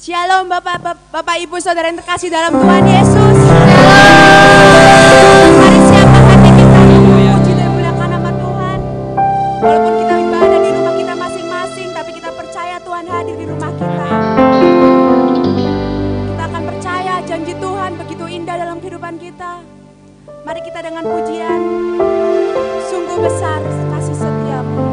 Shalom Bapak Ibu Saudara yang terkasih dalam Tuhan Yesus. Mari siapkan hati kita untuk memuji dan memuliakan nama Tuhan. Walaupun kita ibadah di rumah kita masing-masing, tapi kita percaya Tuhan hadir di rumah kita. Kita akan percaya janji Tuhan begitu indah dalam kehidupan kita. Mari kita dengan pujian, sungguh besar kasih setiamu.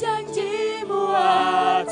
Janjimu ajaib.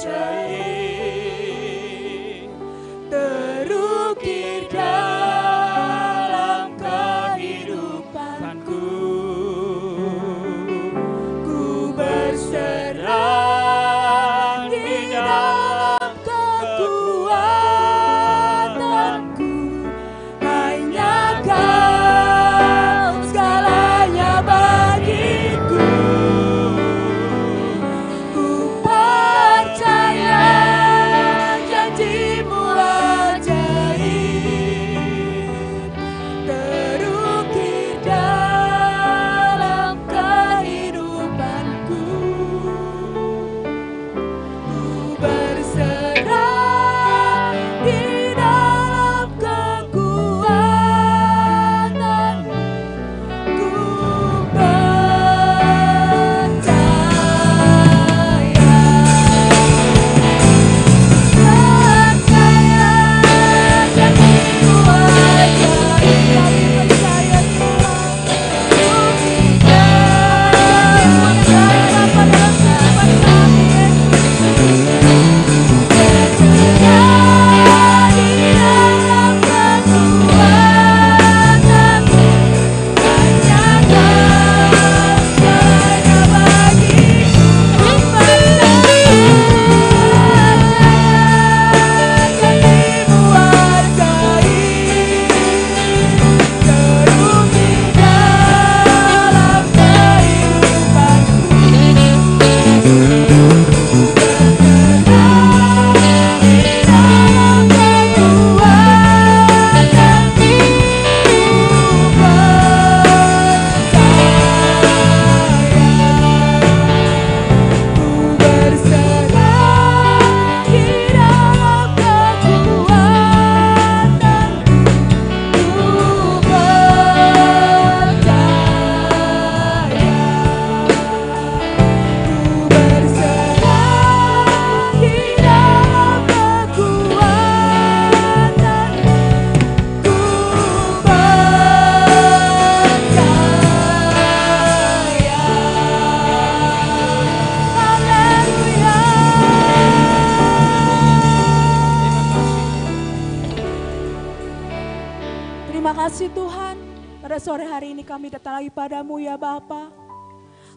Terima kasih Tuhan, pada sore hari ini kami datang lagi padamu ya Bapa.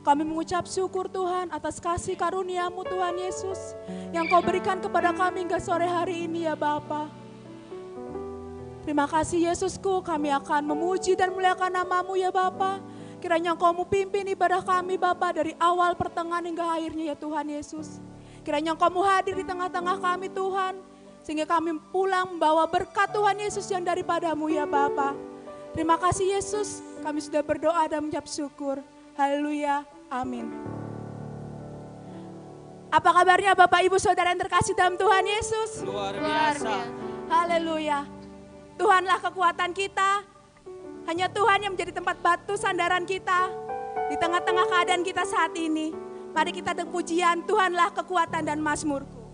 Kami mengucap syukur Tuhan atas kasih karunia-Mu Tuhan Yesus yang Kau berikan kepada kami hingga sore hari ini ya Bapa. Terima kasih Yesusku, kami akan memuji dan muliakan nama-Mu ya Bapa. Kiranya Engkau mau pimpin ibadah kami Bapa dari awal, pertengahan hingga akhirnya ya Tuhan Yesus. Kiranya Engkau mau hadir di tengah-tengah kami Tuhan, sehingga kami pulang membawa berkat Tuhan Yesus yang daripada-Mu ya Bapa. Terima kasih Yesus, kami sudah berdoa dan mengucap syukur. Haleluya, amin. Apa kabarnya Bapak Ibu Saudara yang terkasih dalam Tuhan Yesus? Luar biasa. Haleluya. Tuhanlah kekuatan kita. Hanya Tuhan yang menjadi tempat batu sandaran kita di tengah-tengah keadaan kita saat ini. Mari kita dengan pujian, Tuhanlah kekuatan dan mazmurku.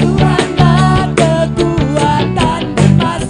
Tuhanlah kekuatan dan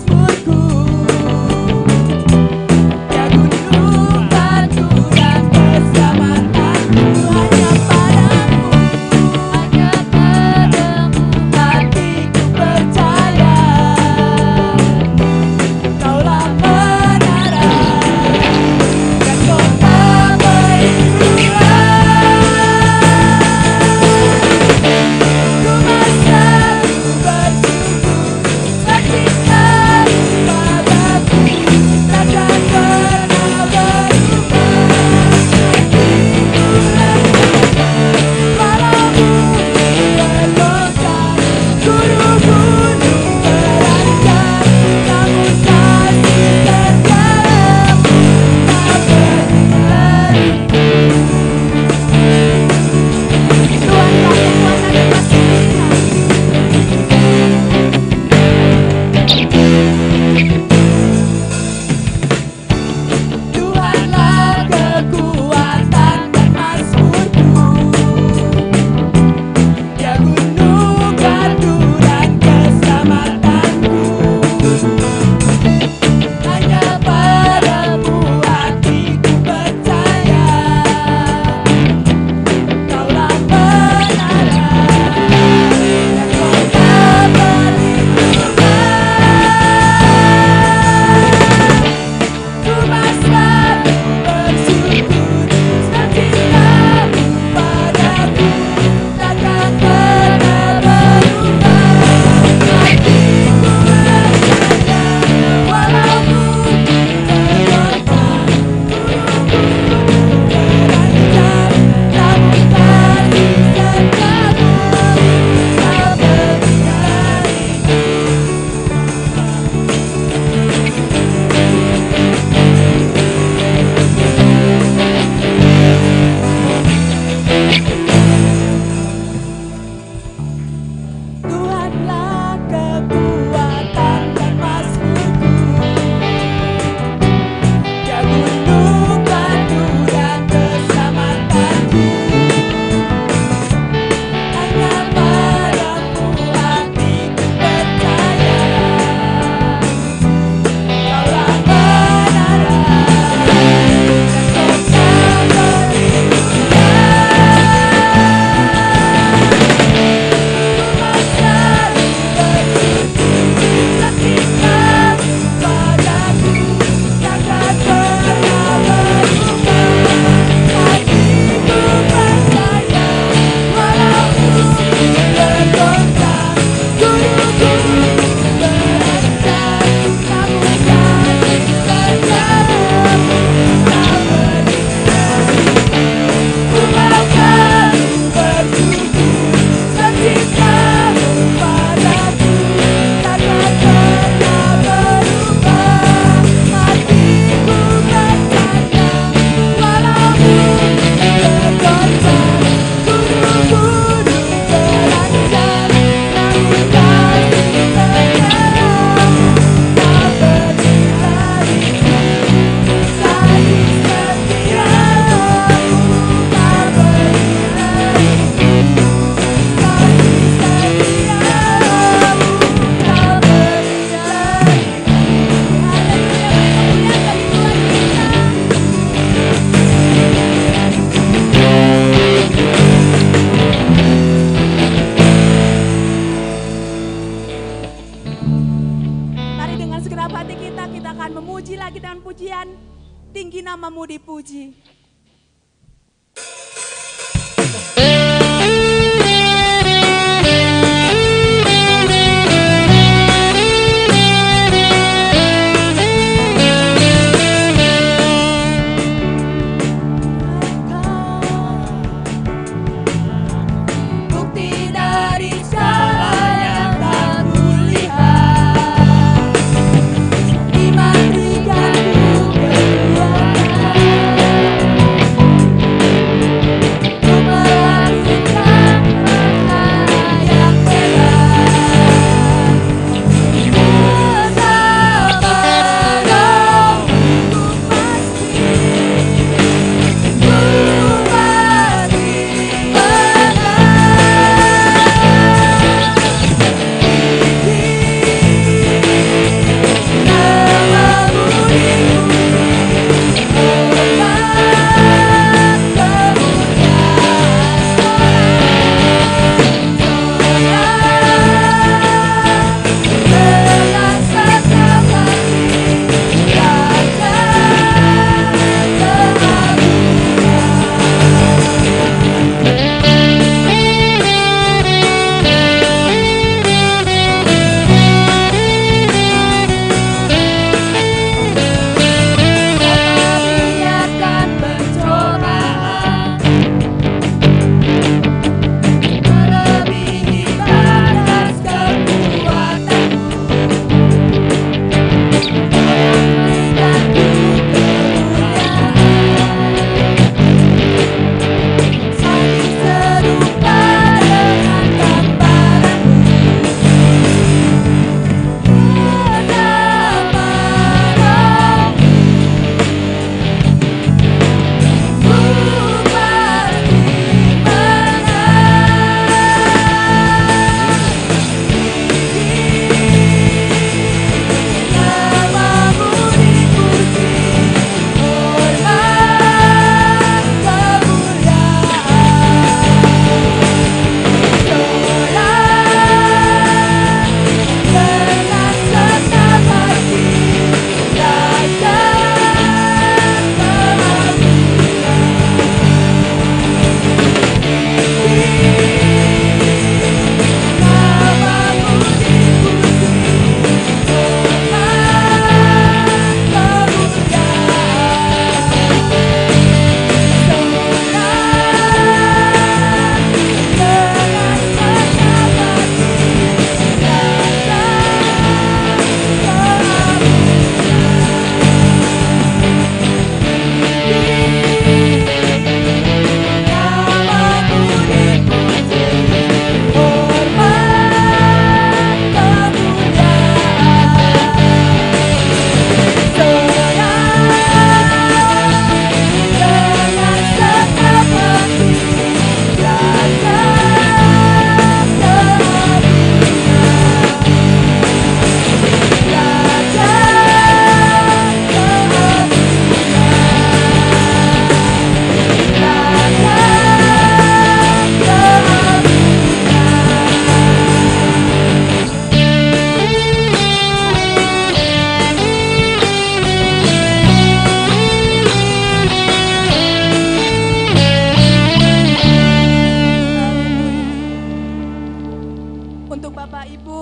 tinggi namamu dipuji.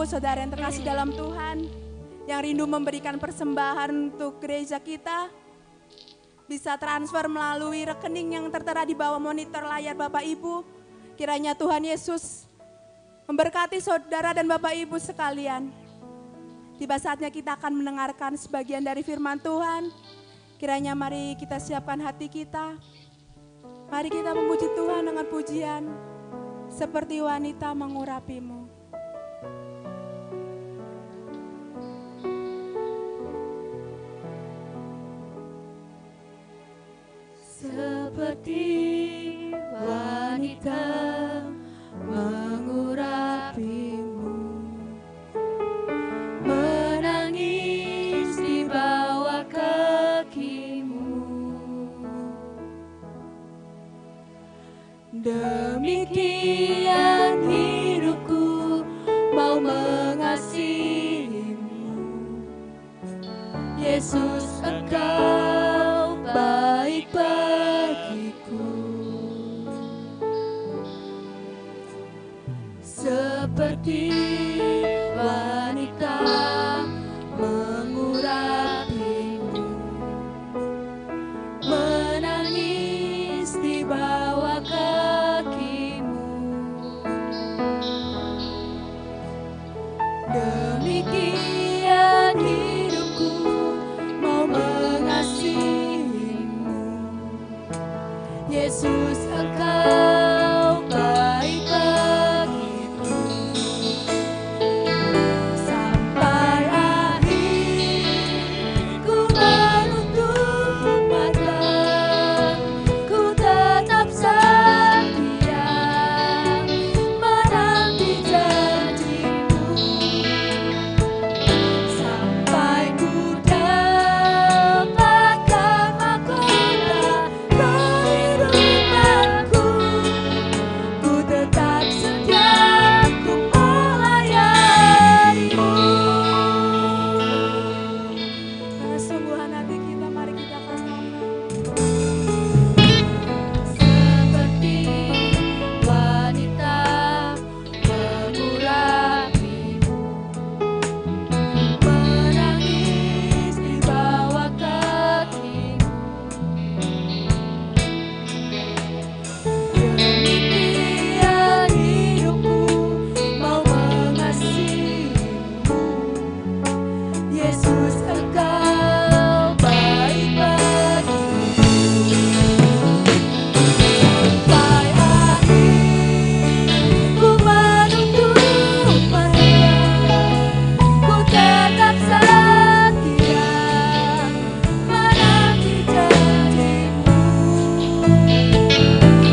saudara yang terkasih dalam Tuhan, yang rindu memberikan persembahan untuk gereja kita, bisa transfer melalui rekening yang tertera di bawah monitor layar Bapak Ibu. Kiranya Tuhan Yesus memberkati saudara dan Bapak Ibu sekalian. Tiba saatnya kita akan mendengarkan sebagian dari firman Tuhan. Kiranya mari kita siapkan hati kita. Mari kita memuji Tuhan dengan pujian seperti wanita mengurapimu. Seperti wanita mengurapimu, menangis di bawah kakimu. Demikian hidupku mau mengasihimu, Yesus, Engkau Yesus Engkau baik bagiku. Sampai akhir ku menutup mata, ku tetap setia menanti janji-Mu. Sampai ku dapatkan mahkota kehidupanku, ku tetap setia, ku melayani-Mu. Karena sungguhan hati kita, mari kita katakan. Seperti wanita mengurapimu, menangis di bawah kaki-Mu. Demikian hidupku mau mengasihi-Mu. Yesus Engkau baik bagiku. Sampai akhir ku menutup mata, ku tetap setia menanti janji-Mu.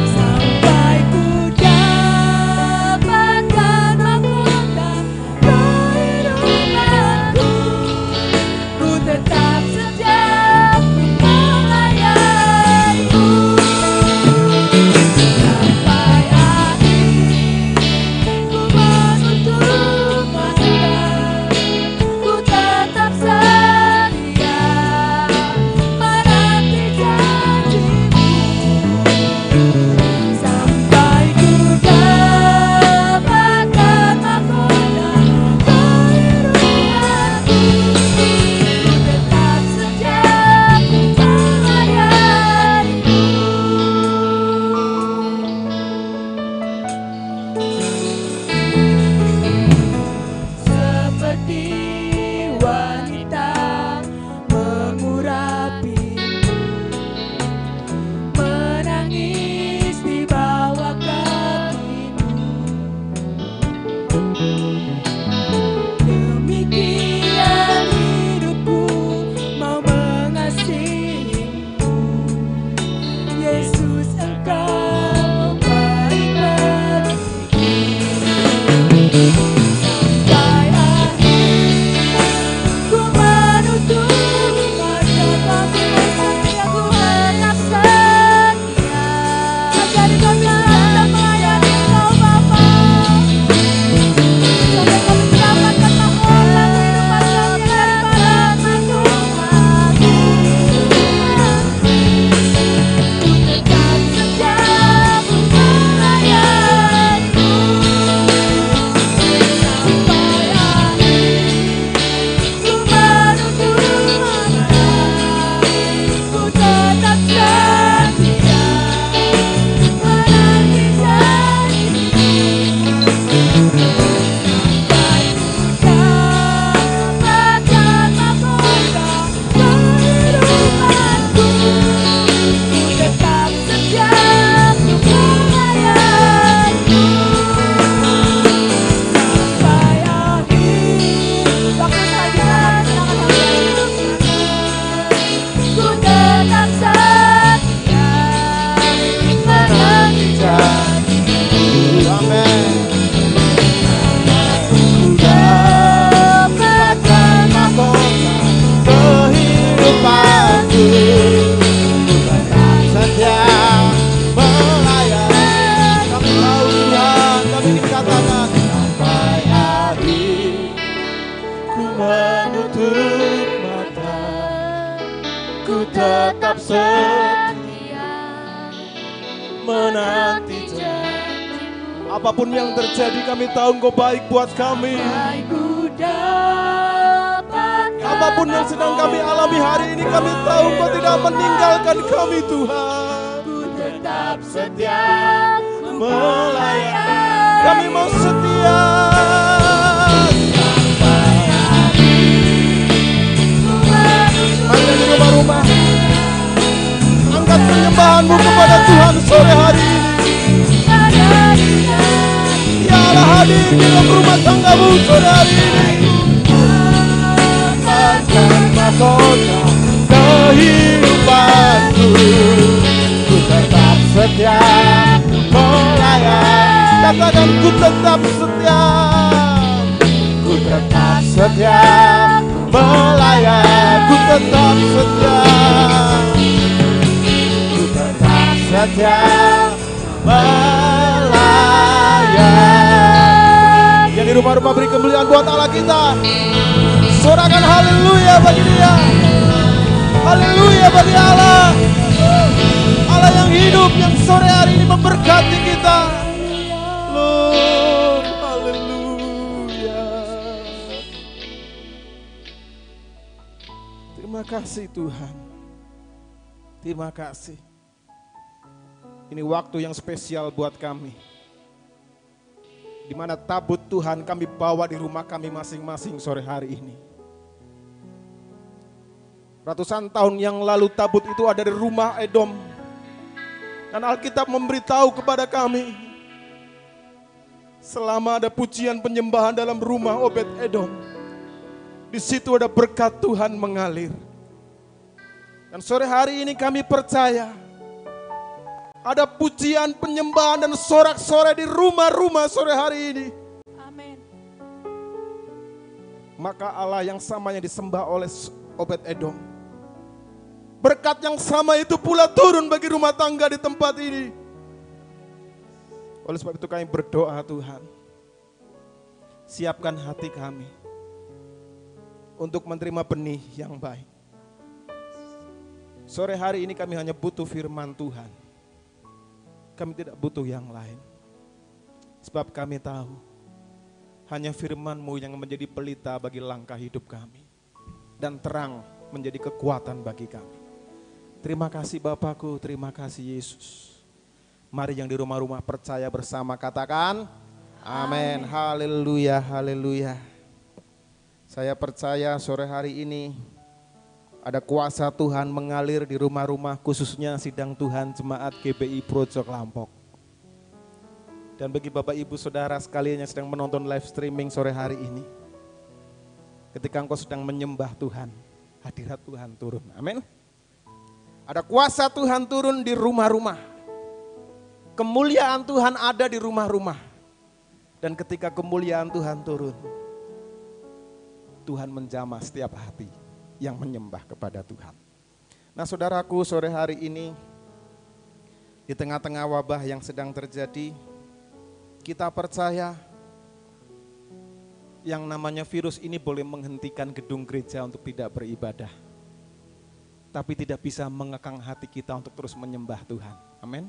Sampai ku dapatkan mahkota kehidupanku, ku tetap setia, ku melayani-Mu. Sampai akhir ku menutup mata, ku tetap setia menanti janji-Mu. Sampai ku dapatkan mahkota kehidupanku, ku tetap setia, ku melayani-Mu. Seperti wanita mengurapimu, menangis di bawah kaki-Mu. Demikian hidupku mau mengasihi-Mu. Yesus Engkau baik bagiku. Sampai akhir ku menutup mata, tapi ku tetap setia. Jadi kami akan melayani Engkau Bapa, sampai kami mendapatkan mahkota kehidupan kami daripada-Mu. Ku tetap setia, ku melayani-Mu. Sampai akhir ku menutup mata, ku tetap setia menanti janji-Mu. Sampai ku dapatkan mahkota kehidupanku, ku tetap setia, ku melayani-Mu. Sampai akhir waktu selanjutnya ku tetap setia menanti janji-Mu. Amin. Dapatkan mahkota Kehidupanku tetap setia melayani. Kami tahu Tuhan, kami ingin katakan sampai akhir ku menutup mata, ku tetap setia menanti janji-Mu. Apapun yang terjadi, kami tahu Engkau baik buat kami. Sampai ku dapatkan Apapun yang sedang kami alami hari ini, kami tahu Engkau tidak meninggalkan kami Tuhan. ku tetap setia, ku Melayani, kami mau setia. sampai akhir ku menutup Mari di rumah-rumah angkat penyembahanmu kepada Tuhan. Tuhan sore hari ini. Ya Allah hadir di dalam rumah tanggamu sore hari ini. Mahkota kehidupanku, ku tetap setia melayan. Katakan ku tetap setia, ku tetap setia melayan, ku tetap setia, ku tetap setia melayan. Yang di rumah-rumah beri kemuliaan buat Allah kita. Sorakan haleluya bagi Dia. Haleluya bagi Allah. Allah yang hidup, yang sore hari ini memberkati kita. Lord, haleluya. Terima kasih Tuhan. Terima kasih. Ini waktu yang spesial buat kami, di mana tabut Tuhan kami bawa di rumah kami masing-masing sore hari ini. Ratusan tahun yang lalu tabut itu ada di rumah Edom. Dan Alkitab memberitahu kepada kami, selama ada pujian penyembahan dalam rumah Obed Edom, di situ ada berkat Tuhan mengalir. Dan sore hari ini kami percaya, ada pujian penyembahan dan sorak-sorai di rumah-rumah sore hari ini. Amin. Maka Allah yang sama yang disembah oleh Obed Edom, berkat yang sama itu pula turun bagi rumah tangga di tempat ini. Oleh sebab itu kami berdoa Tuhan, siapkan hati kami untuk menerima benih yang baik. Sore hari ini kami hanya butuh firman Tuhan. Kami tidak butuh yang lain. Sebab kami tahu hanya firman-Mu yang menjadi pelita bagi langkah hidup kami, dan terang menjadi kekuatan bagi kami. Terima kasih Bapakku, terima kasih Yesus. Mari yang di rumah-rumah percaya bersama katakan amin. Haleluya, haleluya. Saya percaya sore hari ini ada kuasa Tuhan mengalir di rumah-rumah, khususnya sidang Tuhan Jemaat GBI Projok Lampok. Dan bagi Bapak Ibu Saudara sekalian yang sedang menonton live streaming sore hari ini, ketika engkau sedang menyembah Tuhan, hadirat Tuhan turun. Amin. Ada kuasa Tuhan turun di rumah-rumah. Kemuliaan Tuhan ada di rumah-rumah. Dan ketika kemuliaan Tuhan turun, Tuhan menjamah setiap hati yang menyembah kepada Tuhan. Nah saudaraku, sore hari ini di tengah-tengah wabah yang sedang terjadi, kita percaya yang namanya virus ini boleh menghentikan gedung gereja untuk tidak beribadah, tapi tidak bisa mengekang hati kita untuk terus menyembah Tuhan. Amin.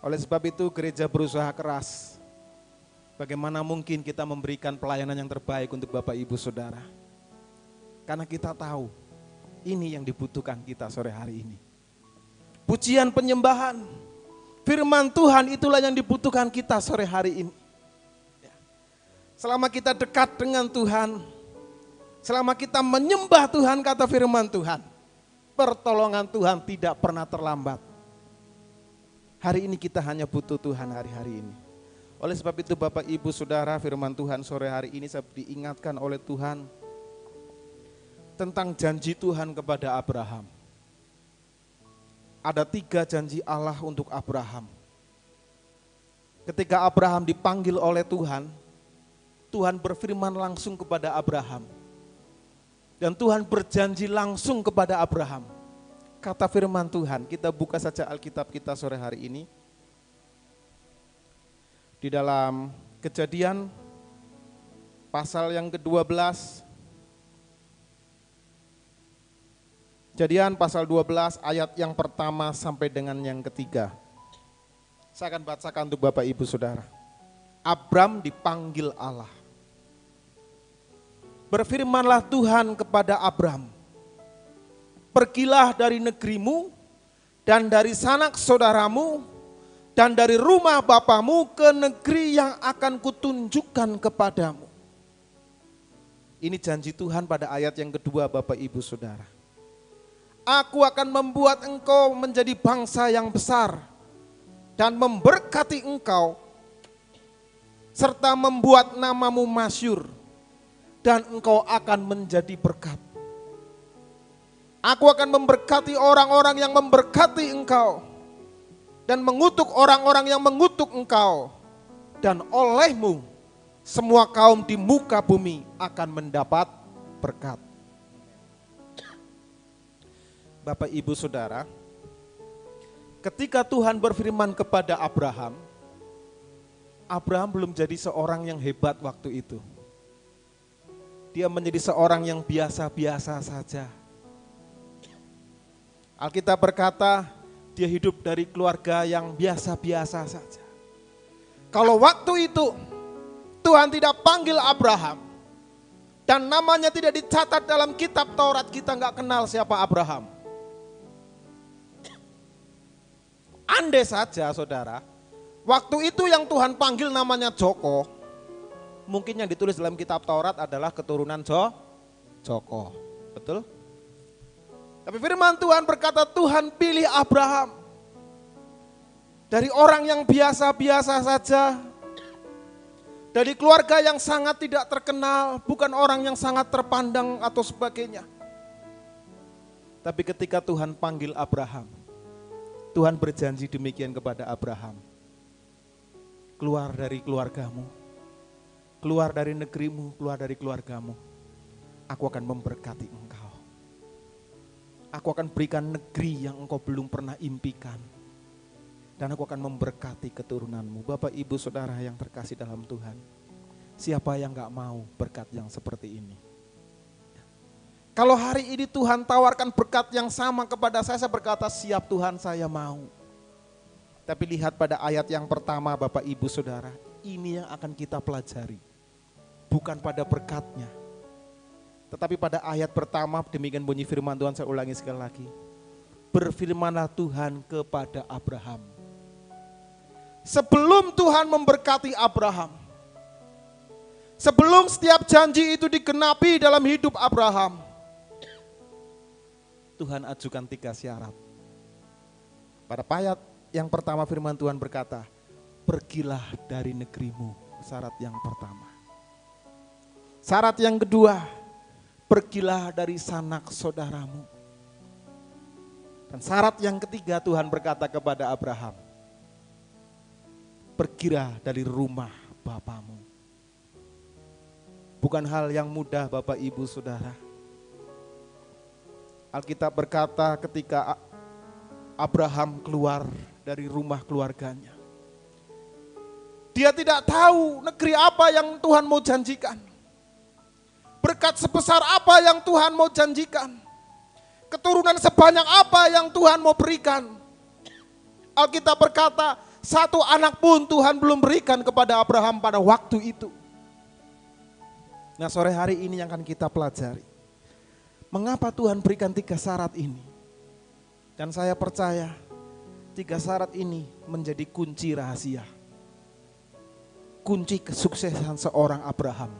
Oleh sebab itu gereja berusaha keras. Bagaimana mungkin kita memberikan pelayanan yang terbaik untuk Bapak Ibu Saudara. Karena kita tahu ini yang dibutuhkan kita sore hari ini. Pujian penyembahan, firman Tuhan itulah yang dibutuhkan kita sore hari ini. Selama kita dekat dengan Tuhan, selama kita menyembah Tuhan, kata firman Tuhan, pertolongan Tuhan tidak pernah terlambat. Hari ini kita hanya butuh Tuhan hari-hari ini. Oleh sebab itu Bapak Ibu Saudara, firman Tuhan sore hari ini saya diingatkan oleh Tuhan tentang janji Tuhan kepada Abraham. Ada 3 janji Allah untuk Abraham. Ketika Abraham dipanggil oleh Tuhan, Tuhan berfirman langsung kepada Abraham. Dan Tuhan berjanji langsung kepada Abraham. Kata firman Tuhan, kita buka saja Alkitab kita sore hari ini. Di dalam Kejadian pasal yang ke-12. Kejadian pasal 12 ayat yang pertama sampai dengan yang ketiga. Saya akan bacakan untuk Bapak Ibu Saudara. Abram dipanggil Allah. Berfirmanlah Tuhan kepada Abram, pergilah dari negerimu dan dari sanak saudaramu dan dari rumah bapamu ke negeri yang akan kutunjukkan kepadamu. Ini janji Tuhan pada ayat yang kedua Bapak Ibu Saudara. Aku akan membuat engkau menjadi bangsa yang besar dan memberkati engkau, serta membuat namamu masyhur, dan engkau akan menjadi berkat. Aku akan memberkati orang-orang yang memberkati engkau, dan mengutuk orang-orang yang mengutuk engkau, dan olehmu semua kaum di muka bumi akan mendapat berkat. Bapak, Ibu, Saudara, ketika Tuhan berfirman kepada Abraham, Abraham belum jadi seorang yang hebat waktu itu. Dia menjadi seorang yang biasa-biasa saja. Alkitab berkata, dia hidup dari keluarga yang biasa-biasa saja. Kalau waktu itu Tuhan tidak panggil Abraham, dan namanya tidak dicatat dalam kitab Taurat, kita nggak kenal siapa Abraham. Andai saja saudara, waktu itu yang Tuhan panggil namanya Joko, mungkin yang ditulis dalam kitab Taurat adalah keturunan Joko, betul? Tapi firman Tuhan berkata Tuhan pilih Abraham dari orang yang biasa-biasa saja, dari keluarga yang sangat tidak terkenal, bukan orang yang sangat terpandang atau sebagainya. Tapi ketika Tuhan panggil Abraham, Tuhan berjanji demikian kepada Abraham. Keluar dari keluargamu, keluar dari negerimu, keluar dari keluargamu. Aku akan memberkati engkau. Aku akan berikan negeri yang engkau belum pernah impikan. Dan aku akan memberkati keturunanmu. Bapak, Ibu, Saudara yang terkasih dalam Tuhan. Siapa yang gak mau berkat yang seperti ini? Kalau hari ini Tuhan tawarkan berkat yang sama kepada saya berkata siap Tuhan, saya mau. Tapi lihat pada ayat yang pertama Bapak, Ibu, Saudara. Ini yang akan kita pelajari. Bukan pada berkatnya. Tetapi pada ayat pertama demikian bunyi firman Tuhan, saya ulangi sekali lagi. Berfirmanlah Tuhan kepada Abraham. Sebelum Tuhan memberkati Abraham, sebelum setiap janji itu digenapi dalam hidup Abraham, Tuhan ajukan 3 syarat. Pada ayat yang pertama firman Tuhan berkata, pergilah dari negerimu, syarat yang pertama. Syarat yang kedua, pergilah dari sanak saudaramu. Dan syarat yang ketiga Tuhan berkata kepada Abraham, pergilah dari rumah bapamu. Bukan hal yang mudah Bapak, Ibu, Saudara. Alkitab berkata ketika Abraham keluar dari rumah keluarganya, dia tidak tahu negeri apa yang Tuhan mau janjikan. Berkat sebesar apa yang Tuhan mau janjikan. Keturunan sebanyak apa yang Tuhan mau berikan. Alkitab berkata, 1 anak pun Tuhan belum berikan kepada Abraham pada waktu itu. Nah, sore hari ini yang akan kita pelajari. Mengapa Tuhan berikan 3 syarat ini? Dan saya percaya 3 syarat ini menjadi kunci rahasia. Kunci kesuksesan seorang Abraham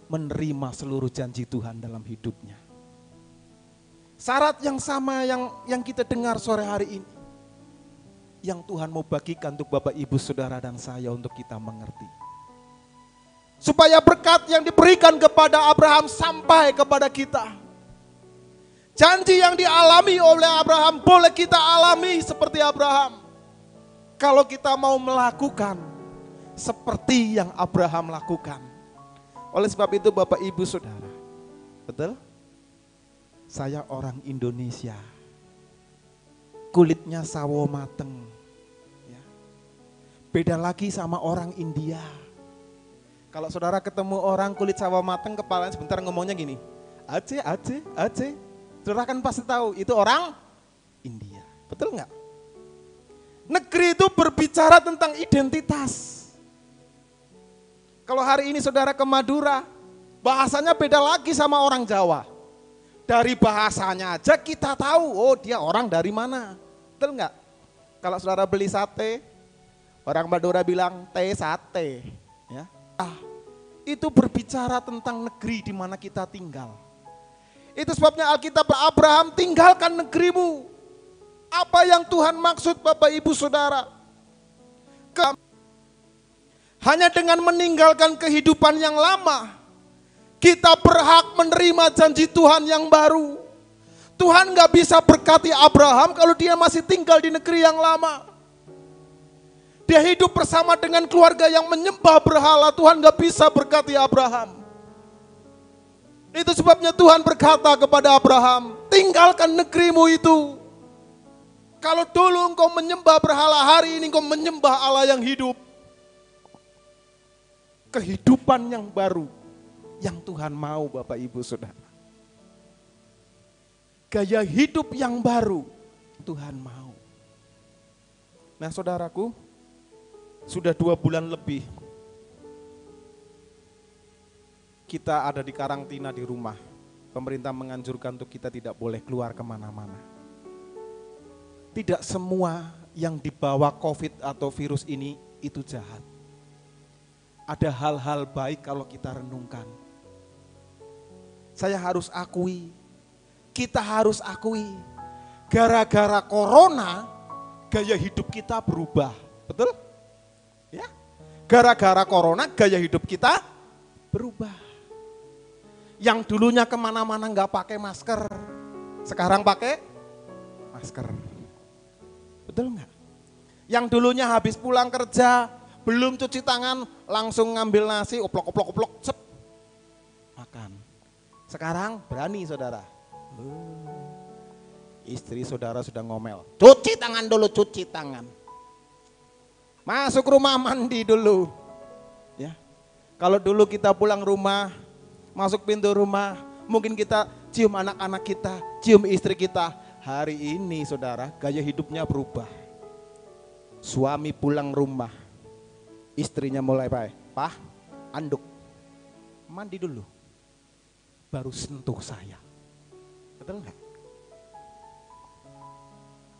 menerima seluruh janji Tuhan dalam hidupnya. Syarat yang sama yang kita dengar sore hari ini, yang Tuhan mau bagikan untuk Bapak, Ibu, Saudara dan saya untuk kita mengerti. Supaya berkat yang diberikan kepada Abraham sampai kepada kita. Janji yang dialami oleh Abraham boleh kita alami seperti Abraham. Kalau kita mau melakukan seperti yang Abraham lakukan. Oleh sebab itu Bapak, Ibu, Saudara, betul? Saya orang Indonesia, kulitnya sawo mateng, ya. Beda lagi sama orang India. Kalau saudara ketemu orang kulit sawo mateng, kepalanya sebentar ngomongnya gini, Aceh. Saudara kan pasti tahu itu orang India, betul nggak? Negeri itu berbicara tentang identitas. Kalau hari ini saudara ke Madura, bahasanya beda lagi sama orang Jawa. Dari bahasanya aja kita tahu, oh dia orang dari mana. Betul enggak? Kalau saudara beli sate, orang Madura bilang teh sate. Ya. Itu berbicara tentang negeri di mana kita tinggal. Itu sebabnya Alkitab Abraham, tinggalkan negerimu. Apa yang Tuhan maksud Bapak, Ibu, Saudara? Hanya dengan meninggalkan kehidupan yang lama, kita berhak menerima janji Tuhan yang baru. Tuhan gak bisa berkati Abraham kalau dia masih tinggal di negeri yang lama. Dia hidup bersama dengan keluarga yang menyembah berhala, Tuhan gak bisa berkati Abraham. Itu sebabnya Tuhan berkata kepada Abraham, tinggalkan negerimu itu. Kalau dulu engkau menyembah berhala, hari ini engkau menyembah Allah yang hidup. Kehidupan yang baru yang Tuhan mau, Bapak Ibu Saudara. Gaya hidup yang baru Tuhan mau. Nah saudaraku, sudah 2 bulan lebih kita ada di karantina di rumah. Pemerintah menganjurkan untuk kita tidak boleh keluar kemana-mana. Tidak semua yang dibawa COVID atau virus ini itu jahat. Ada hal-hal baik kalau kita renungkan. Saya harus akui, kita harus akui, gara-gara corona, gaya hidup kita berubah. Betul? Ya. Gara-gara corona, gaya hidup kita berubah. Yang dulunya kemana-mana nggak pakai masker, sekarang pakai masker. Betul nggak? Yang dulunya habis pulang kerja, belum cuci tangan, langsung ngambil nasi, oplok, cep, makan. Sekarang berani saudara. Istri saudara sudah ngomel, cuci tangan dulu, cuci tangan. Masuk rumah mandi dulu. Ya. Kalau dulu kita pulang rumah, masuk pintu rumah, mungkin kita cium anak-anak kita, cium istri kita. Hari ini saudara, gaya hidupnya berubah. Suami pulang rumah, istrinya mulai baik, Pak, anduk, mandi dulu, baru sentuh saya. Betul nggak?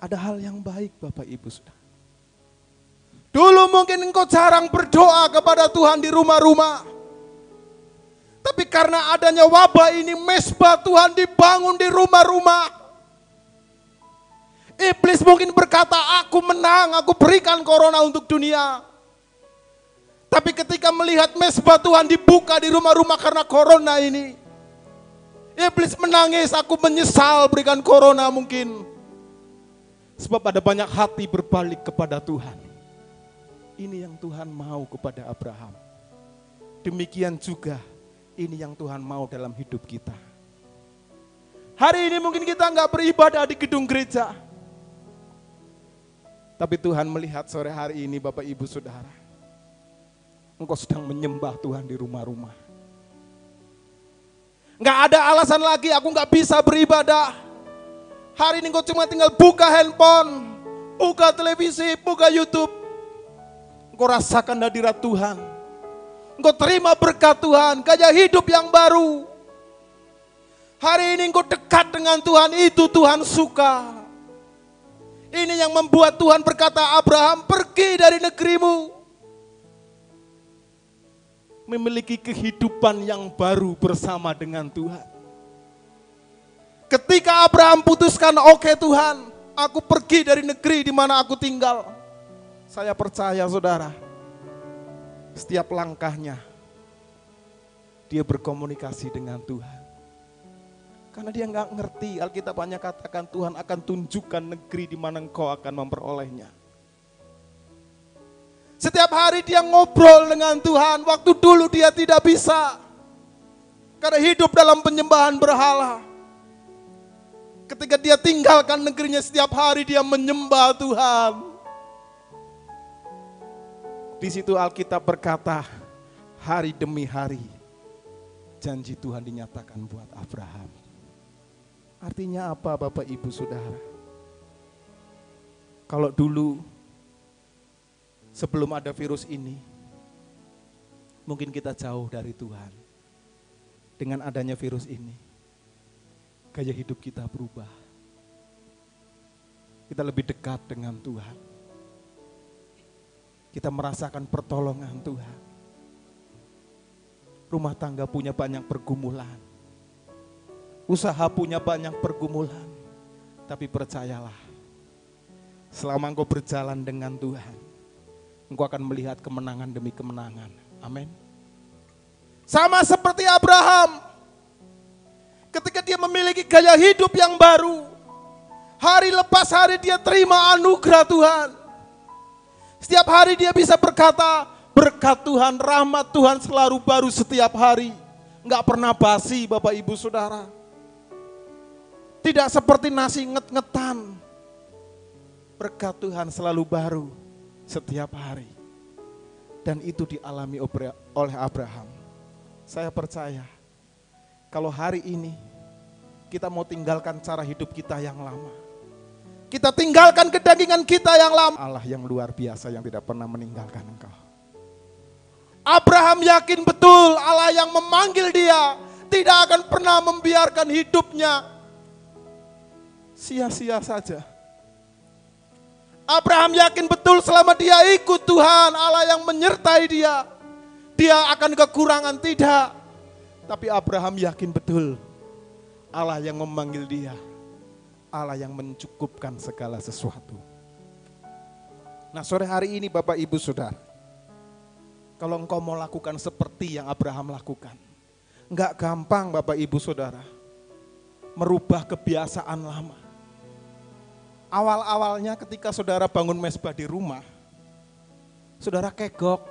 Ada hal yang baik Bapak Ibu Saudara. Dulu mungkin engkau jarang berdoa kepada Tuhan di rumah-rumah. Tapi karena adanya wabah ini, mezbah Tuhan dibangun di rumah-rumah. Iblis mungkin berkata, aku menang, aku berikan corona untuk dunia. Tapi ketika melihat mezbah Tuhan dibuka di rumah-rumah karena corona ini, iblis menangis, aku menyesal berikan corona mungkin. Sebab ada banyak hati berbalik kepada Tuhan. Ini yang Tuhan mau kepada Abraham. Demikian juga ini yang Tuhan mau dalam hidup kita. Hari ini mungkin kita nggak beribadah di gedung gereja. Tapi Tuhan melihat sore hari ini Bapak Ibu Saudara. Engkau sedang menyembah Tuhan di rumah-rumah. Nggak ada alasan lagi aku nggak bisa beribadah. Hari ini engkau cuma tinggal buka handphone, buka televisi, buka YouTube. Engkau rasakan hadirat Tuhan. Engkau terima berkat Tuhan, gaya hidup yang baru. Hari ini engkau dekat dengan Tuhan, itu Tuhan suka. Ini yang membuat Tuhan berkata, Abraham pergi dari negerimu. Memiliki kehidupan yang baru bersama dengan Tuhan. Ketika Abraham putuskan, oke Tuhan, aku pergi dari negeri di mana aku tinggal. Saya percaya saudara, setiap langkahnya dia berkomunikasi dengan Tuhan. Karena dia nggak ngerti, Alkitab hanya katakan Tuhan akan tunjukkan negeri di mana engkau akan memperolehnya. Setiap hari dia ngobrol dengan Tuhan, waktu dulu dia tidak bisa. Karena hidup dalam penyembahan berhala. Ketika dia tinggalkan negerinya, setiap hari dia menyembah Tuhan. Di situ Alkitab berkata, hari demi hari janji Tuhan dinyatakan buat Abraham. Artinya apa Bapak Ibu Saudara? Kalau dulu sebelum ada virus ini, mungkin kita jauh dari Tuhan. Dengan adanya virus ini, gaya hidup kita berubah. Kita lebih dekat dengan Tuhan. Kita merasakan pertolongan Tuhan. Rumah tangga punya banyak pergumulan. Usaha punya banyak pergumulan. Tapi percayalah, selama engkau berjalan dengan Tuhan, engkau akan melihat kemenangan demi kemenangan. Amin. Sama seperti Abraham, ketika dia memiliki gaya hidup yang baru, hari lepas hari dia terima anugerah Tuhan. Setiap hari dia bisa berkata, berkat Tuhan, rahmat Tuhan selalu baru setiap hari. Enggak pernah basi Bapak Ibu Saudara. Tidak seperti nasi nget-ngetan. Berkat Tuhan selalu baru setiap hari. Dan itu dialami oleh Abraham. Saya percaya, kalau hari ini kita mau tinggalkan cara hidup kita yang lama, kita tinggalkan kedagingan kita yang lama, Allah yang luar biasa yang tidak pernah meninggalkan engkau. Abraham yakin betul Allah yang memanggil dia tidak akan pernah membiarkan hidupnya sia-sia saja. Abraham yakin betul selama dia ikut Tuhan, Allah yang menyertai dia, dia akan kekurangan tidak. Tapi Abraham yakin betul Allah yang memanggil dia, Allah yang mencukupkan segala sesuatu. Nah, sore hari ini Bapak Ibu Saudara, kalau engkau mau lakukan seperti yang Abraham lakukan, enggak gampang Bapak Ibu Saudara, merubah kebiasaan lama. Awal-awalnya ketika saudara bangun mezbah di rumah, saudara kegok.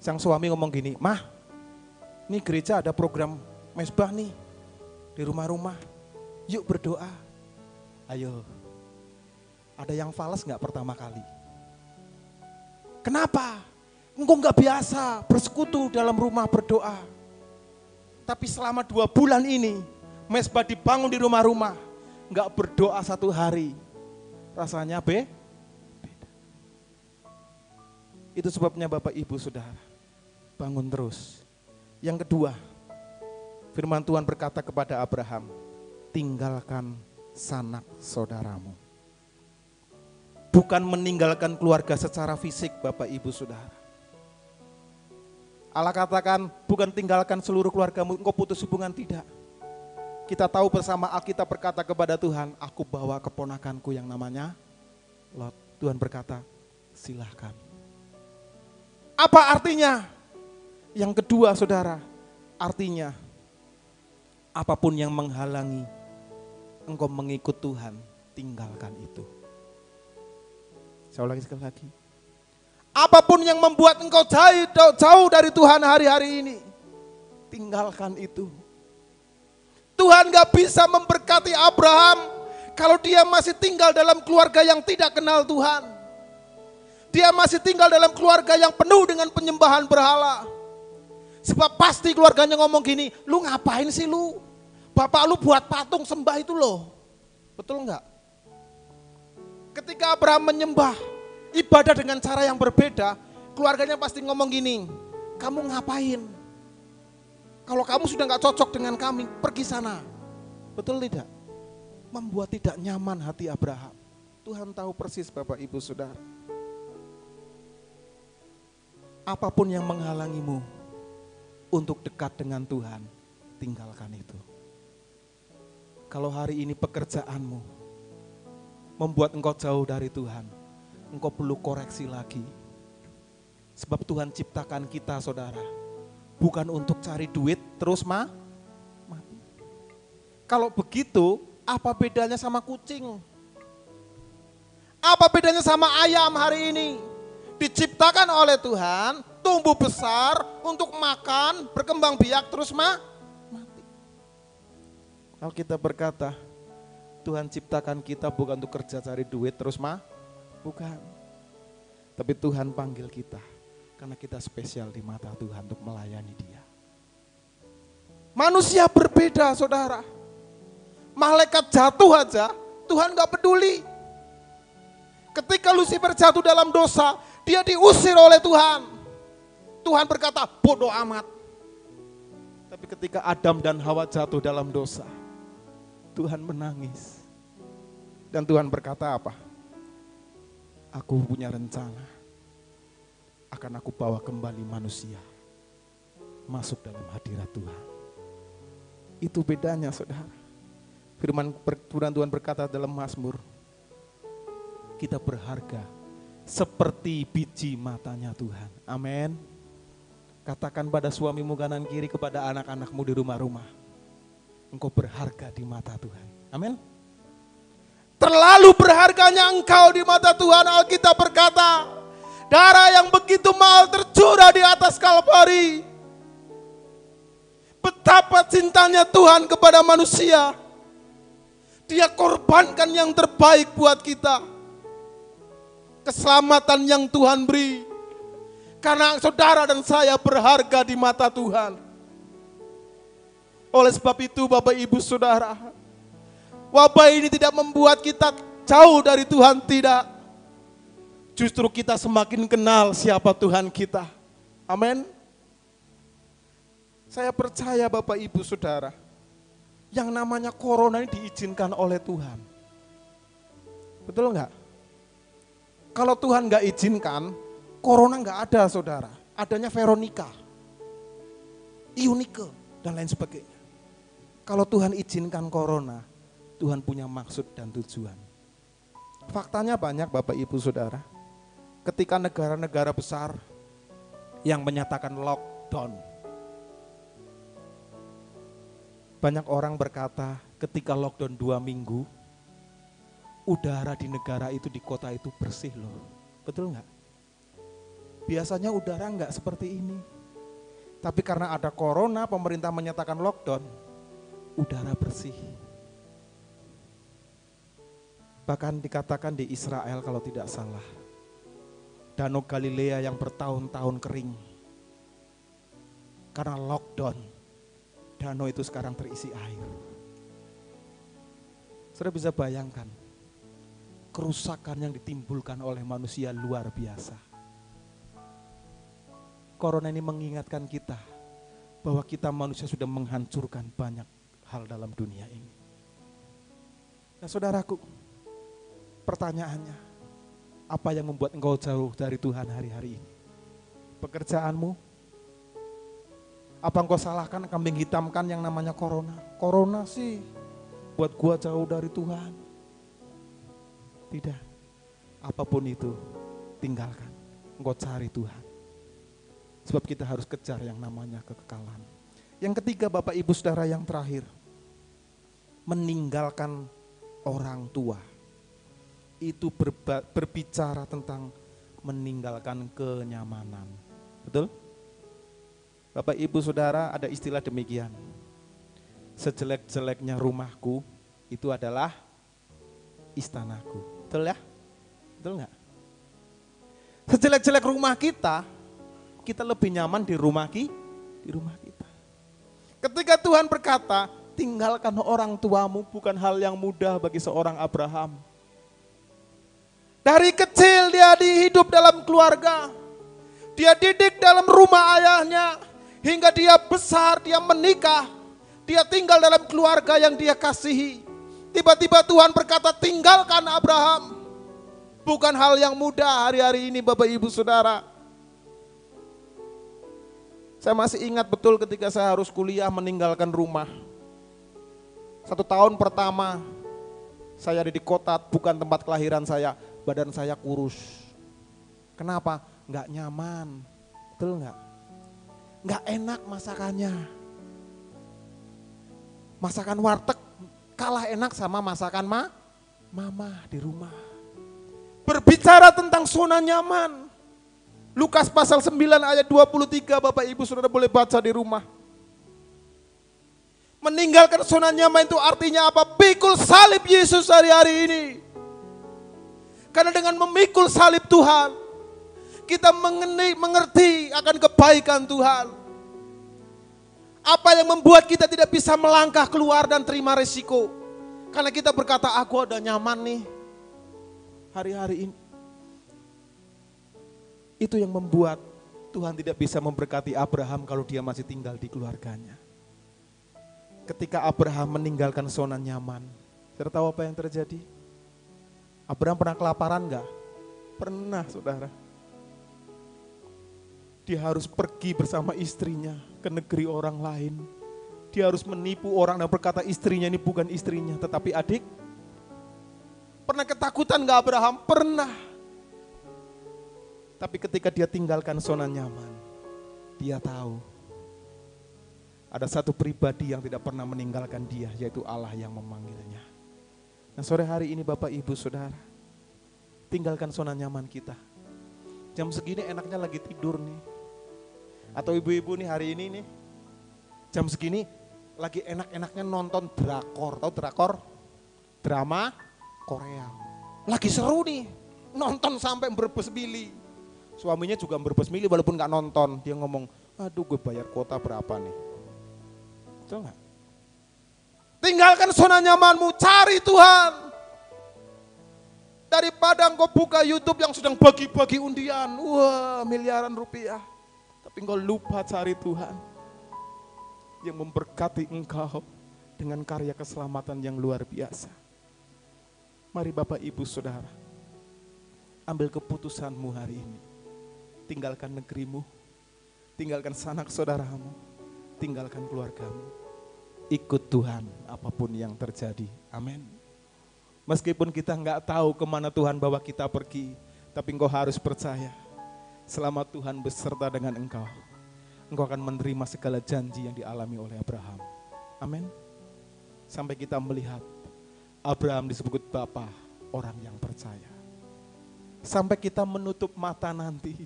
Sang suami ngomong gini, "Mah, ini gereja ada program mezbah nih di rumah-rumah. Yuk berdoa." Ayo. Ada yang fales enggak pertama kali? Kenapa? Engkau enggak biasa bersekutu dalam rumah berdoa. Tapi selama 2 bulan ini, mezbah dibangun di rumah-rumah, enggak berdoa 1 hari. Rasanya beda. Itu sebabnya Bapak Ibu Saudara, bangun terus. Yang kedua, firman Tuhan berkata kepada Abraham, tinggalkan sanak saudaramu. Bukan meninggalkan keluarga secara fisik Bapak Ibu Saudara. Allah katakan bukan tinggalkan seluruh keluargamu, engkau putus hubungan, tidak. Kita tahu bersama Alkitab berkata kepada Tuhan, aku bawa keponakanku yang namanya Lot. Tuhan berkata, silahkan. Apa artinya? Yang kedua saudara, artinya apapun yang menghalangi engkau mengikut Tuhan, tinggalkan itu. Saya ulangi sekali lagi. Apapun yang membuat engkau jauh dari Tuhan hari-hari ini, tinggalkan itu. Tuhan gak bisa memberkati Abraham kalau dia masih tinggal dalam keluarga yang tidak kenal Tuhan. Dia masih tinggal dalam keluarga yang penuh dengan penyembahan berhala. Sebab pasti keluarganya ngomong gini, lu ngapain sih lu? Bapak lu buat patung sembah itu loh. Betul enggak? Ketika Abraham menyembah, ibadah dengan cara yang berbeda, keluarganya pasti ngomong gini, kamu ngapain? Kalau kamu sudah gak cocok dengan kami, pergi sana. Betul tidak? Membuat tidak nyaman hati Abraham. Tuhan tahu persis Bapak Ibu Saudara. Apapun yang menghalangimu untuk dekat dengan Tuhan, tinggalkan itu. Kalau hari ini pekerjaanmu membuat engkau jauh dari Tuhan, engkau perlu koreksi lagi. Sebab Tuhan ciptakan kita saudara, bukan untuk cari duit terus mati. Kalau begitu, apa bedanya sama kucing? Apa bedanya sama ayam hari ini? Diciptakan oleh Tuhan, tumbuh besar untuk makan, berkembang biak terus mati. Alkitab berkata, Tuhan ciptakan kita bukan untuk kerja cari duit terus bukan. Tapi Tuhan panggil kita karena kita spesial di mata Tuhan untuk melayani Dia. Manusia berbeda saudara. Malaikat jatuh aja, Tuhan gak peduli. Ketika Lucifer jatuh dalam dosa, dia diusir oleh Tuhan. Tuhan berkata, bodoh amat. Tapi ketika Adam dan Hawa jatuh dalam dosa, Tuhan menangis. Dan Tuhan berkata apa? Aku punya rencana. Akan aku bawa kembali manusia masuk dalam hadirat Tuhan. Itu bedanya saudara. Firman Tuhan berkata dalam Mazmur, kita berharga seperti biji matanya Tuhan. Amin. Katakan pada suamimu kanan kiri, kepada anak-anakmu di rumah-rumah, engkau berharga di mata Tuhan. Amin. Terlalu berharganya engkau di mata Tuhan. Alkitab berkata, darah yang begitu mahal tercurah di atas Kalvari. Betapa cintanya Tuhan kepada manusia. Dia korbankan yang terbaik buat kita. Keselamatan yang Tuhan beri. Karena saudara dan saya berharga di mata Tuhan. Oleh sebab itu Bapak Ibu Saudara, wabah ini tidak membuat kita jauh dari Tuhan, tidak. Justru kita semakin kenal siapa Tuhan kita. Amin. Saya percaya Bapak Ibu Saudara, yang namanya corona ini diizinkan oleh Tuhan. Betul enggak? Kalau Tuhan enggak izinkan, corona enggak ada saudara. Adanya Veronica, Eunike, dan lain sebagainya. Kalau Tuhan izinkan corona, Tuhan punya maksud dan tujuan. Faktanya banyak Bapak Ibu Saudara. Ketika negara-negara besar yang menyatakan lockdown, banyak orang berkata ketika lockdown 2 minggu, udara di negara itu, di kota itu bersih loh. Betul enggak? Biasanya udara enggak seperti ini. Tapi karena ada corona, pemerintah menyatakan lockdown, udara bersih. Bahkan dikatakan di Israel kalau tidak salah, Danau Galilea yang bertahun-tahun kering, karena lockdown, danau itu sekarang terisi air. Saudara bisa bayangkan, kerusakan yang ditimbulkan oleh manusia luar biasa. Corona ini mengingatkan kita bahwa kita manusia sudah menghancurkan banyak hal dalam dunia ini. Nah saudaraku, pertanyaannya, apa yang membuat engkau jauh dari Tuhan hari-hari ini? Pekerjaanmu? Apa engkau salahkan, kambing hitamkan yang namanya corona? Corona sih buat gua jauh dari Tuhan. Tidak. Apapun itu, tinggalkan. Engkau cari Tuhan. Sebab kita harus kejar yang namanya kekekalan. Yang ketiga Bapak Ibu Saudara, yang terakhir, meninggalkan orang tua. Itu berbicara tentang meninggalkan kenyamanan. Betul? Bapak Ibu Saudara, ada istilah demikian. Sejelek-jeleknya rumahku itu adalah istanaku. Betul ya? Betul enggak? Sejelek-jelek rumah kita lebih nyaman di rumah kita. Ketika Tuhan berkata, tinggalkan orang tuamu, bukan hal yang mudah bagi seorang Abraham. Dari kecil dia hidup dalam keluarga. Dia didik dalam rumah ayahnya. Hingga dia besar, dia menikah. Dia tinggal dalam keluarga yang dia kasihi. Tiba-tiba Tuhan berkata, tinggalkan Abraham. Bukan hal yang mudah hari-hari ini Bapak Ibu Saudara. Saya masih ingat betul ketika saya harus kuliah meninggalkan rumah. 1 tahun pertama saya ada di kota, bukan tempat kelahiran saya. Badan saya kurus. Kenapa? Enggak nyaman. Betul enggak? Enggak enak masakannya. Masakan warteg kalah enak sama masakan mama di rumah. Berbicara tentang zona nyaman. Lukas pasal 9 ayat 23 Bapak Ibu Saudara boleh baca di rumah. Meninggalkan zona nyaman itu artinya apa? Pikul salib Yesus hari-hari ini. Karena dengan memikul salib Tuhan, kita mengerti akan kebaikan Tuhan. Apa yang membuat kita tidak bisa melangkah keluar dan terima resiko? Karena kita berkata, aku udah nyaman nih hari-hari ini. Itu yang membuat Tuhan tidak bisa memberkati Abraham kalau dia masih tinggal di keluarganya. Ketika Abraham meninggalkan zona nyaman, saudara tahu apa yang terjadi? Abraham pernah kelaparan enggak? Pernah saudara. Dia harus pergi bersama istrinya ke negeri orang lain. Dia harus menipu orang dan berkata istrinya ini bukan istrinya tetapi adik. Pernah ketakutan enggak Abraham? Pernah. Tapi ketika dia tinggalkan zona nyaman, dia tahu ada satu pribadi yang tidak pernah meninggalkan dia, yaitu Allah yang memanggilnya. Nah sore hari ini Bapak Ibu Saudara, tinggalkan zona nyaman kita. Jam segini enaknya lagi tidur nih. Atau ibu-ibu nih hari ini nih, jam segini lagi enak-enaknya nonton drakor. Tahu drakor? Drama Korea. Lagi seru nih, nonton sampai berbes mili. Suaminya juga berbes mili walaupun gak nonton. Dia ngomong, aduh gue bayar kuota berapa nih. Betul gak? Tinggalkan zona nyamanmu, cari Tuhan. Daripada engkau buka YouTube yang sedang bagi-bagi undian, wah miliaran rupiah. Tapi engkau lupa cari Tuhan yang memberkati engkau dengan karya keselamatan yang luar biasa. Mari Bapak Ibu Saudara, ambil keputusanmu hari ini. Tinggalkan negerimu, tinggalkan sanak saudaramu, tinggalkan keluargamu. Ikut Tuhan apapun yang terjadi. Amin. Meskipun kita nggak tahu kemana Tuhan bawa kita pergi, tapi engkau harus percaya, selama Tuhan beserta dengan engkau, engkau akan menerima segala janji yang dialami oleh Abraham. Amin. Sampai kita melihat Abraham disebut Bapa orang yang percaya. Sampai kita menutup mata nanti,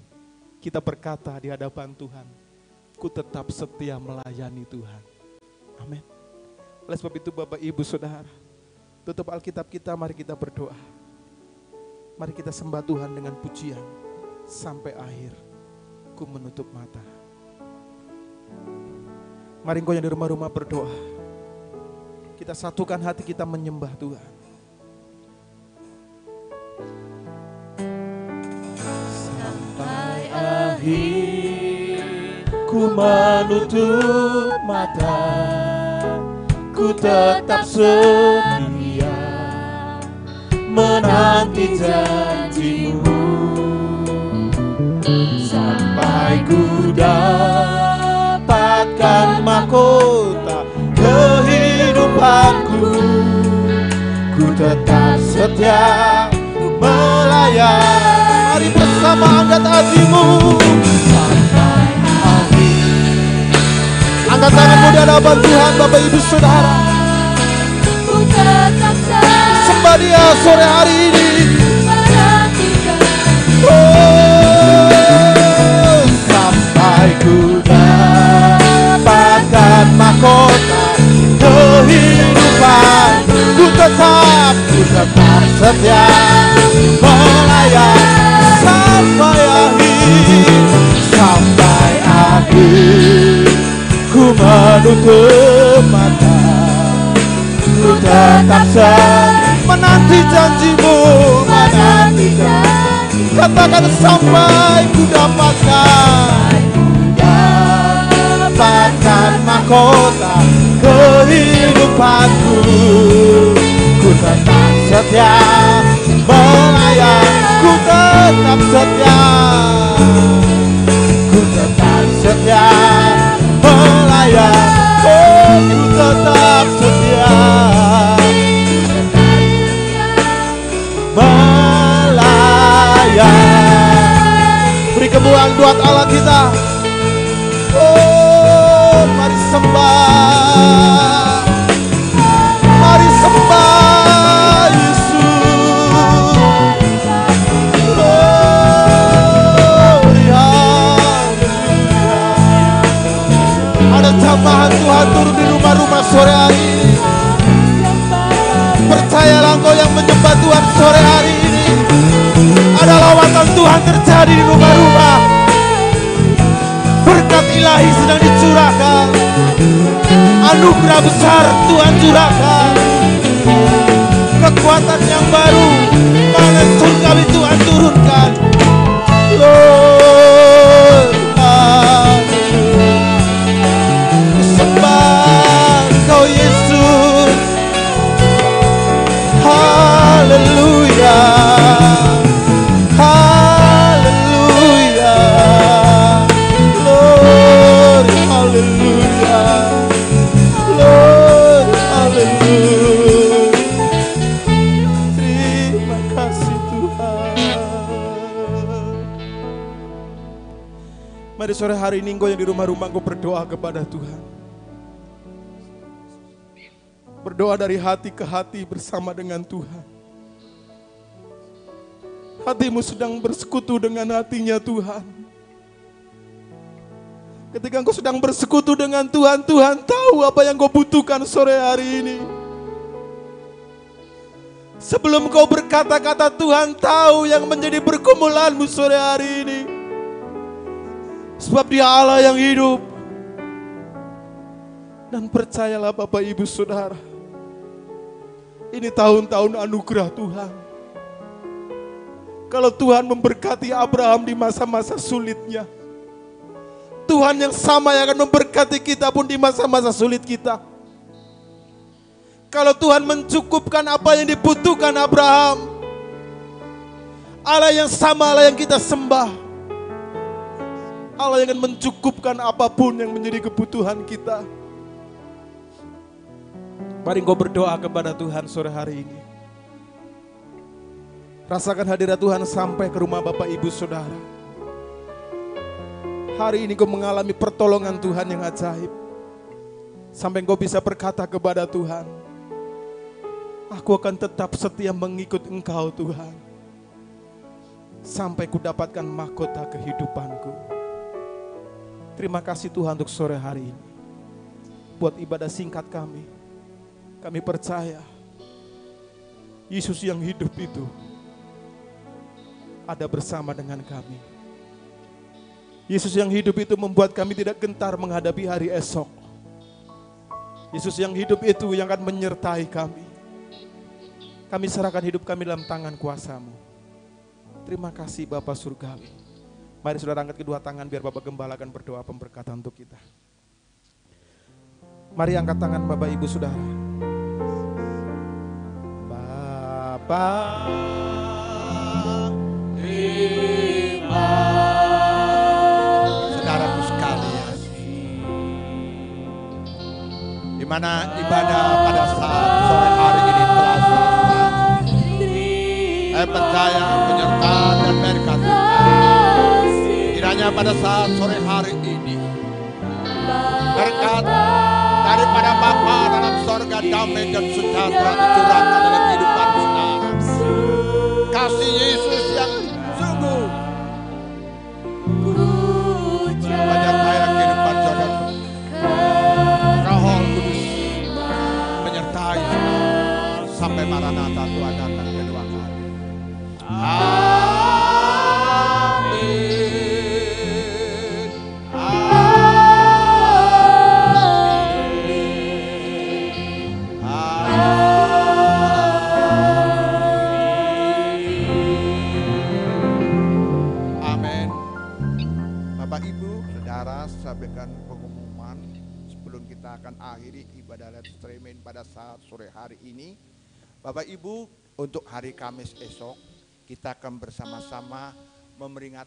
kita berkata di hadapan Tuhan, ku tetap setia melayani Tuhan. Amin. Oleh sebab itu Bapak Ibu Saudara, tutup Alkitab kita, mari kita berdoa. Mari kita sembah Tuhan dengan pujian sampai akhir. Ku menutup mata. Mari engkau yang di rumah-rumah berdoa. Kita satukan hati kita menyembah Tuhan. Sampai akhir ku menutup mata, ku tetap setia menanti janjimu. Sampai ku dapatkan mahkota kehidupanku, ku tetap setia melayani. Mari bersama angkat hatimu sampai akhir. Angkat tanganmu di hadapan Tuhan Bapak Ibu Saudara. Ku tetap Sembah Dia sore hari ini. Sampai ku dapatkan mahkota kehidupan, ku tetap setia melayani sampai akhir, ku menutup mata, ku tetap menanti janjimu, menanti janji. Katakan sampai ku dapatkan mahkota kehidupanku, ku tetap setia melayani, ku tetap setia, ku tetap setia melayani, oh ku tetap setia melayani. Beri kemuliaan buat Allah kita. Oh mari sembah, mari sembah Yesus. Ada jamahan Tuhan turun di rumah-rumah sore hari ini. Percayalah engkau yang menyembah Tuhan sore hari ini, ada lawatan Tuhan terjadi di rumah-rumah. Berkat ilahi sedang dicurahkan, anugerah besar Tuhan curahkan, kekuatan yang baru panen surgawi Tuhan turunkan. Lord, sembah Engkau Yesus. Haleluya, haleluya, Lord, haleluya, Lord, haleluya. Mari sore hari ini engkau yang di rumah-rumah engkau berdoa kepada Tuhan. Berdoa dari hati ke hati bersama dengan Tuhan. Hatimu sedang bersekutu dengan hatinya Tuhan. Ketika engkau sedang bersekutu dengan Tuhan, Tuhan tahu apa yang kau butuhkan sore hari ini. Sebelum kau berkata-kata, Tuhan tahu yang menjadi pergumulanmu sore hari ini. Sebab Dia Allah yang hidup. Dan percayalah Bapak Ibu Saudara, ini tahun-tahun anugerah Tuhan. Kalau Tuhan memberkati Abraham di masa-masa sulitnya, Tuhan yang sama yang akan memberkati kita pun di masa-masa sulit kita. Kalau Tuhan mencukupkan apa yang dibutuhkan Abraham, Allah yang sama Allah yang kita sembah, Allah yang akan mencukupkan apapun yang menjadi kebutuhan kita. Mari engkau berdoa kepada Tuhan sore hari ini. Rasakan hadirat Tuhan sampai ke rumah Bapak Ibu Saudara. Hari ini kau mengalami pertolongan Tuhan yang ajaib. Sampai engkau bisa berkata kepada Tuhan, aku akan tetap setia mengikut Engkau Tuhan, sampai ku dapatkan mahkota kehidupanku. Terima kasih Tuhan untuk sore hari ini. Buat ibadah singkat kami percaya Yesus yang hidup itu ada bersama dengan kami. Yesus yang hidup itu membuat kami tidak gentar menghadapi hari esok. Yesus yang hidup itu yang akan menyertai kami. Kami serahkan hidup kami dalam tangan kuasa-Mu. Terima kasih Bapa Surgawi. Mari saudara angkat kedua tangan biar Bapak Gembala akan berdoa pemberkatan untuk kita. Mari angkat tangan Bapak Ibu Saudara. Bapa Saudaraku sekalian, di mana ibadah pada saat sore hari ini telah selesai, saya percaya penyertaan dan berkat Tuhan kiranya pada saat sore hari ini berkat daripada Bapa dalam sorga, damai dan sejahtera dicurahkan dalam kehidupan saudara. Kasih Yesus yang sungguh banyak air kehidupan saudara, Roh Kudus menyertai saudara sampai Maranatha Tuhan datang kedua kali. Sampaikan pengumuman sebelum kita akan akhiri ibadah live streaming pada saat sore hari ini. Bapak Ibu, untuk hari Kamis esok kita akan bersama-sama memperingati